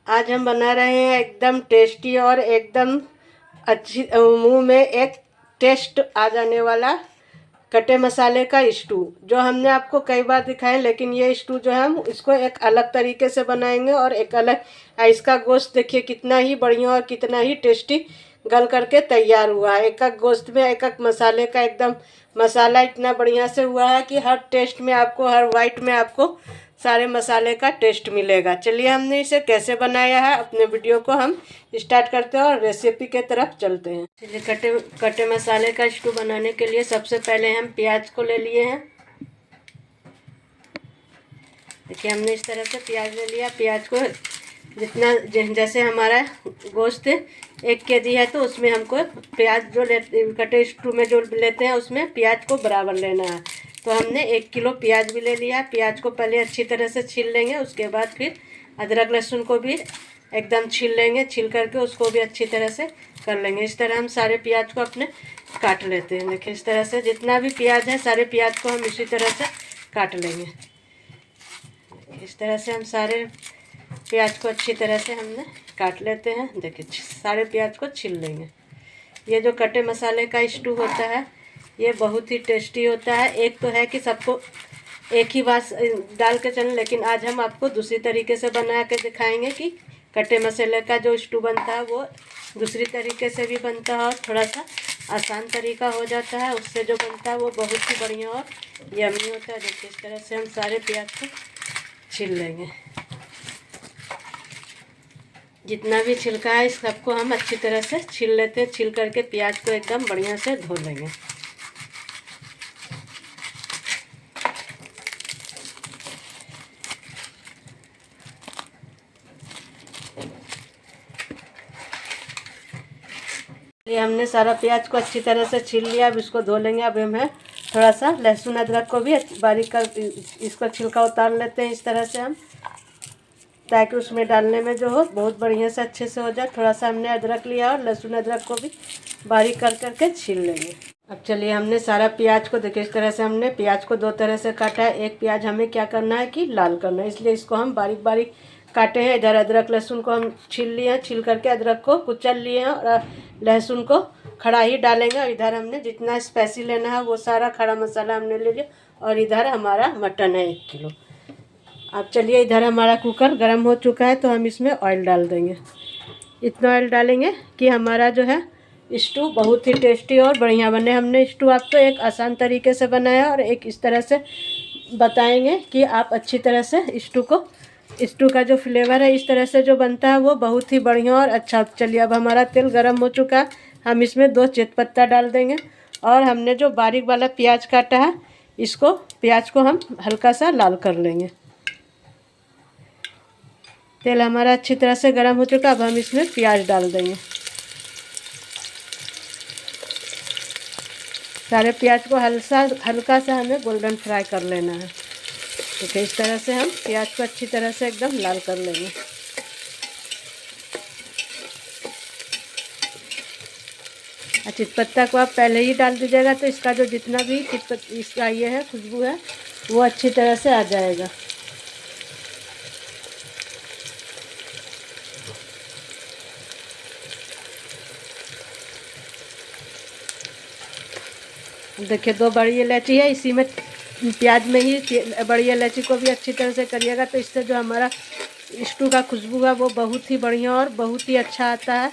आज हम बना रहे हैं एकदम टेस्टी और एकदम अच्छी मुंह में एक टेस्ट आ जाने वाला कटे मसाले का स्टू, जो हमने आपको कई बार दिखाया। लेकिन ये स्टू जो है हम इसको एक अलग तरीके से बनाएंगे और एक अलग। इसका गोश्त देखिए कितना ही बढ़िया और कितना ही टेस्टी गल करके तैयार हुआ है। एक एक गोश्त में एक एक मसाले का एकदम मसाला इतना बढ़िया से हुआ है कि हर टेस्ट में आपको, हर वाइट में आपको सारे मसाले का टेस्ट मिलेगा। चलिए हमने इसे कैसे बनाया है अपने वीडियो को हम स्टार्ट करते हैं और रेसिपी के तरफ चलते हैं। चलिए कटे मसाले का स्टू बनाने के लिए सबसे पहले हम प्याज को ले लिए हैं। देखिए हमने इस तरह से प्याज ले लिया। प्याज को जितना जैसे हमारा गोश्त 1 केजी है तो उसमें हमको प्याज जो कटे स्टू में जो लेते हैं उसमें प्याज को बराबर लेना है। तो हमने 1 किलो प्याज भी ले लिया। प्याज को पहले अच्छी तरह से छील लेंगे, उसके बाद फिर अदरक लहसुन को भी एकदम छील लेंगे। छील करके उसको भी अच्छी तरह से कर लेंगे। इस तरह हम सारे प्याज को अपने काट लेते हैं। देखिए इस तरह से जितना भी प्याज है सारे प्याज को हम इसी तरह से काट लेंगे। इस तरह से हम सारे प्याज को अच्छी तरह से हमने काट लेते हैं। देखिए सारे प्याज को छील लेंगे। ये जो कटे मसाले का स्टू होता है ये बहुत ही टेस्टी होता है। एक तो है कि सबको एक ही बात डाल के चलें, लेकिन आज हम आपको दूसरी तरीके से बना के दिखाएंगे कि कटे मसाले का जो स्टू बनता है वो दूसरी तरीके से भी बनता है और थोड़ा सा आसान तरीका हो जाता है। उससे जो बनता है वो बहुत ही बढ़िया और यम्मी होता है। देखिए इस तरह से हम सारे प्याज को छील लेंगे। जितना भी छिलका है इस सबको हम अच्छी तरह से छील लेते हैं। छील करके प्याज को एकदम बढ़िया से धो लेंगे। ये हमने सारा प्याज को अच्छी तरह से छील लिया। अब इसको धो लेंगे। अब हमें थोड़ा सा लहसुन अदरक को भी बारीक कर इसका छिलका उतार लेते हैं इस तरह से हम, ताकि उसमें डालने में जो हो बहुत बढ़िया से अच्छे से हो जाए। थोड़ा सा हमने अदरक लिया और लहसुन अदरक को भी बारीक कर करके छील लेंगे। अब चलिए हमने सारा प्याज को देखिए इस तरह से हमने प्याज को 2 तरह से काटा है। एक प्याज हमें क्या करना है कि लाल करना है, इसलिए इसको हम बारीक बारीक काटे हैं। इधर अदरक लहसुन को हम छील लिए हैं, छील करके अदरक को कुचल लिए हैं और लहसुन को खड़ा ही डालेंगे। और इधर हमने जितना स्पाइसी लेना है वो सारा खड़ा मसाला हमने ले लिया। और इधर हमारा मटन है 1 किलो। अब चलिए इधर हमारा कुकर गर्म हो चुका है तो हम इसमें ऑयल डाल देंगे। इतना ऑयल डालेंगे कि हमारा जो है स्टू बहुत ही टेस्टी और बढ़िया बने। हमने स्टू आपको एक आसान तरीके से बनाया और एक इस तरह से बताएंगे कि आप अच्छी तरह से स्टू का जो फ्लेवर है इस तरह से जो बनता है वो बहुत ही बढ़िया और अच्छा। चलिए अब हमारा तेल गर्म हो चुका है। हम इसमें 2 तेजपत्ता डाल देंगे और हमने जो बारीक वाला प्याज काटा है इसको प्याज को हम हल्का सा लाल कर लेंगे। तेल हमारा अच्छी तरह से गर्म हो चुका। अब हम इसमें प्याज डाल देंगे। सारे प्याज को हल्का सा हमें गोल्डन फ्राई कर लेना है। ठीक है, इस तरह से हम प्याज को अच्छी तरह से एकदम लाल कर लेंगे। तेजपत्ता को आप पहले ही डाल दीजिएगा तो इसका जो जितना भी इसका ये है खुशबू है वो अच्छी तरह से आ जाएगा। देखिए 2 बड़ी इलायची है, इसी में प्याज में ही बड़ी इलायची को भी अच्छी तरह से करिएगा तो इससे जो हमारा स्टू का खुशबू है वो बहुत ही बढ़िया और बहुत ही अच्छा आता है।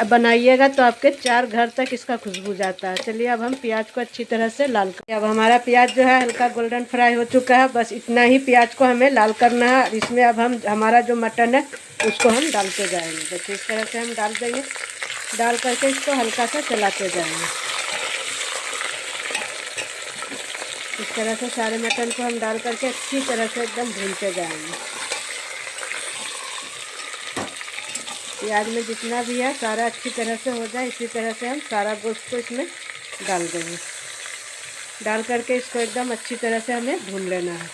बनाइएगा तो आपके 4 घर तक इसका खुशबू जाता है। चलिए अब हम प्याज को अच्छी तरह से लाल कर। अब हमारा प्याज जो है हल्का गोल्डन फ्राई हो चुका है। बस इतना ही प्याज को हमें लाल करना है। इसमें अब हम हमारा जो मटन है उसको हम डालते जाएंगे। देखिए इस तरह से हम डाल देंगे। डाल करके इसको हल्का सा चलाते जाएंगे। इस तरह से सारे मटन को हम डाल करके अच्छी तरह से एकदम भूनते जाएंगे। प्याज में जितना भी है सारा अच्छी तरह से हो जाए, इसी तरह से हम सारा गोश्त को इसमें डाल देंगे। डाल करके इसको एकदम अच्छी तरह से हमें भून लेना है।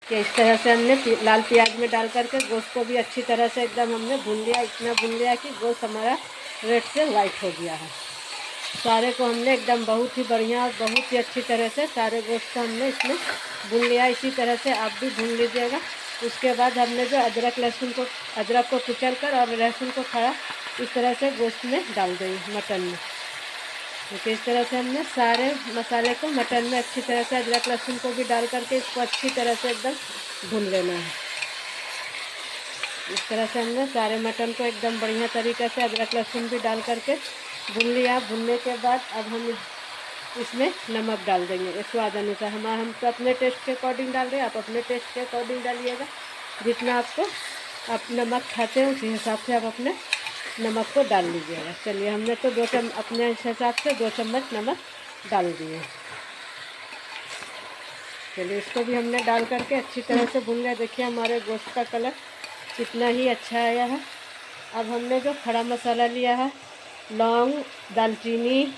कि इस तरह से हमने लाल प्याज में डाल करके गोश्त को भी अच्छी तरह से एकदम हमने भून लिया। इतना भून लिया कि गोश्त हमारा रेड से वाइट हो गया है। सारे को हमने एकदम बहुत ही बढ़िया और बहुत ही अच्छी तरह से सारे गोश्त को हमने इसमें भून लिया। इसी तरह से आप भी भून लीजिएगा। उसके बाद हमने जो अदरक को कुचल कर और लहसुन को खड़ा इस तरह से गोश्त में डाल देंगे, मटन में। तो इस तरह से हमने सारे मसाले को मटन में अच्छी तरह से अदरक लहसुन को भी डाल करके इसको अच्छी तरह से एकदम भून लेना है। इस तरह से हमने सारे मटन को एकदम बढ़िया तरीके से अदरक लहसुन भी डाल करके भून लिया। भूनने के बाद अब हम इसमें नमक डाल देंगे स्वाद अनुसार। हम तो अपने टेस्ट के अकॉर्डिंग डाल रहे हैं, आप अपने टेस्ट के अकॉर्डिंग डालिएगा। जितना आप नमक खाते हैं उसी हिसाब से आप अपने नमक को डाल लीजिएगा। चलिए, हमने तो अपने हिसाब से 2 चम्मच नमक डाल दिए। चलिए, इसको भी हमने डाल करके अच्छी तरह से भून लिया। देखिए हमारे गोश्त का कलर कितना ही अच्छा आया है। अब हमने जो खड़ा मसाला लिया है, लौंग, दालचीनी,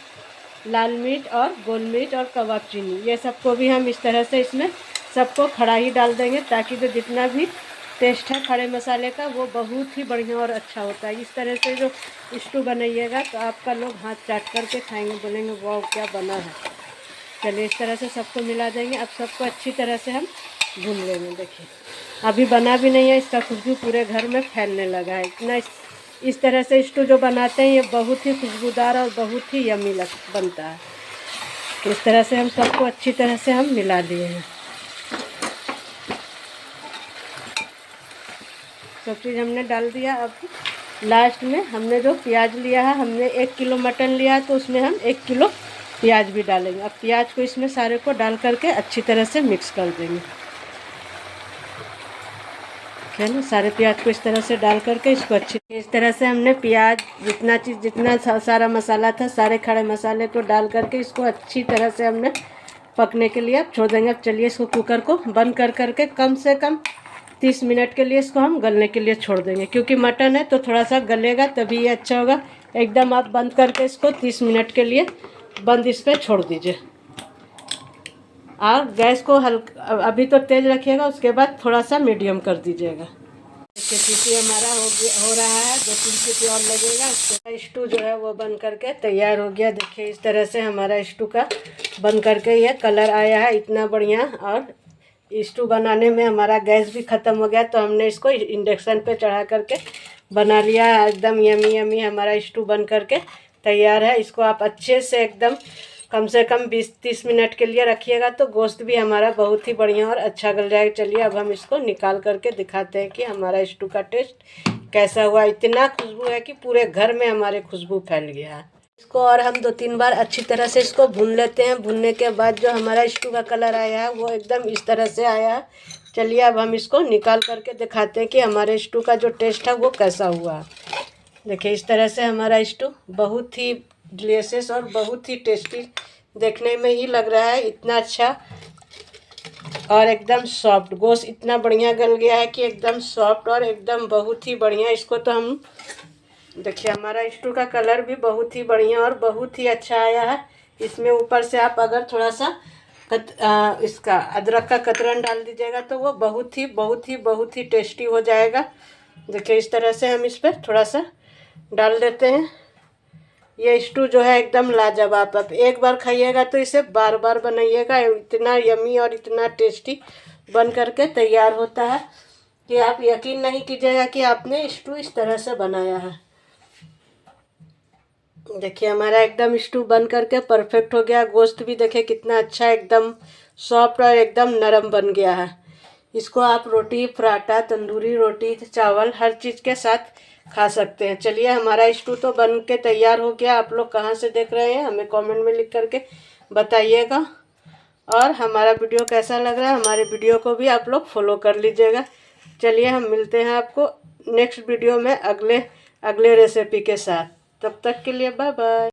लाल मिर्च और गोल मिर्च और कबाब चीनी, ये सबको भी हम इस तरह से इसमें सबको खड़ा ही डाल देंगे, ताकि जो जितना भी टेस्ट है खड़े मसाले का वो बहुत ही बढ़िया और अच्छा होता है। इस तरह से जो स्टू बनाइएगा तो आपका लोग हाथ चाट करके खाएंगे, बोलेंगे वाह क्या बना है। चलिए, इस तरह से सबको मिला देंगे। अब सबको अच्छी तरह से हम भून लेंगे। देखिए अभी बना भी नहीं है, इसका खुशबू पूरे घर में फैलने लगा है। इतना इस तरह से स्टू जो बनाते हैं ये बहुत ही खुशबूदार और बहुत ही यम्मी बनता है। तो इस तरह से हम सबको अच्छी तरह से हम मिला दिए हैं। सब चीज़ हमने डाल दिया। अब लास्ट में हमने जो प्याज लिया है, हमने 1 किलो मटन लिया है तो उसमें हम 1 किलो प्याज भी डालेंगे। अब प्याज को इसमें सारे को डाल करके अच्छी तरह से मिक्स कर देंगे। है ना, सारे प्याज को इस तरह से डाल करके इसको इस तरह से हमने प्याज जितना सारा मसाला था, सारे खड़े मसाले को डाल करके इसको अच्छी तरह से हमने पकने के लिए अब छोड़ देंगे। अब चलिए इसको कुकर को बंद कर करके कम से कम 30 मिनट के लिए इसको हम गलने के लिए छोड़ देंगे, क्योंकि मटन है तो थोड़ा सा गलेगा तभी ये अच्छा होगा। एकदम आप बंद करके इसको 30 मिनट के लिए बंद इस पर छोड़ दीजिए। और गैस को हल्का अभी तो तेज़ रखिएगा, उसके बाद थोड़ा सा मीडियम कर दीजिएगा। देखिए सीटी हमारा हो रहा है, 2-3 सीटी और लगेगा। उसके स्टू जो है वो बन करके तैयार हो गया। देखिए इस तरह से हमारा स्टू का बन करके ये कलर आया है इतना बढ़िया। और स्टू बनाने में हमारा गैस भी ख़त्म हो गया, तो हमने इसको इंडक्शन पे चढ़ा करके बना लिया। एकदम यमी यमी हमारा स्टू बन करके तैयार है। इसको आप अच्छे से एकदम कम से कम 20-30 मिनट के लिए रखिएगा तो गोश्त भी हमारा बहुत ही बढ़िया और अच्छा गल जाएगा। चलिए अब हम इसको निकाल करके दिखाते हैं कि हमारा स्टू का टेस्ट कैसा हुआ। इतना खुशबू है कि पूरे घर में हमारे खुशबू फैल गया है। इसको और हम 2-3 बार अच्छी तरह से इसको भून लेते हैं। भूनने के बाद जो हमारा स्टू का कलर आया है वो एकदम इस तरह से आया है। चलिए अब हम इसको निकाल करके दिखाते हैं कि हमारे स्टू का जो टेस्ट है वो कैसा हुआ। देखिए इस तरह से हमारा स्टू बहुत ही डिलीशियस और बहुत ही टेस्टी देखने में ही लग रहा है। इतना अच्छा और एकदम सॉफ्ट, गोश्त इतना बढ़िया गल गया है कि एकदम सॉफ्ट और एकदम बहुत ही बढ़िया। इसको तो हम देखिए हमारा स्टू का कलर भी बहुत ही बढ़िया और बहुत ही अच्छा आया है। इसमें ऊपर से आप अगर थोड़ा सा इसका अदरक का कतरन डाल दीजिएगा तो वो बहुत ही टेस्टी हो जाएगा। देखिए इस तरह से हम इस पर थोड़ा सा डाल देते हैं। ये स्टू जो है एकदम लाजवाब। आप एक बार खाइएगा तो इसे बार बार बनाइएगा। इतना यमी और इतना टेस्टी बन करके तैयार होता है कि आप यकीन नहीं कीजिएगा कि आपने स्टू इस तरह से बनाया है। देखिए हमारा एकदम स्टू बन करके परफेक्ट हो गया। गोश्त भी देखिए कितना अच्छा एकदम सॉफ्ट और एकदम नरम बन गया है। इसको आप रोटी, पराठा, तंदूरी रोटी, चावल हर चीज़ के साथ खा सकते हैं। चलिए हमारा स्टू तो बन के तैयार हो गया। आप लोग कहाँ से देख रहे हैं हमें कमेंट में लिख करके बताइएगा। और हमारा वीडियो कैसा लग रहा है, हमारे वीडियो को भी आप लोग फॉलो कर लीजिएगा। चलिए हम मिलते हैं आपको नेक्स्ट वीडियो में अगले रेसिपी के साथ। तब तक के लिए बाय बाय।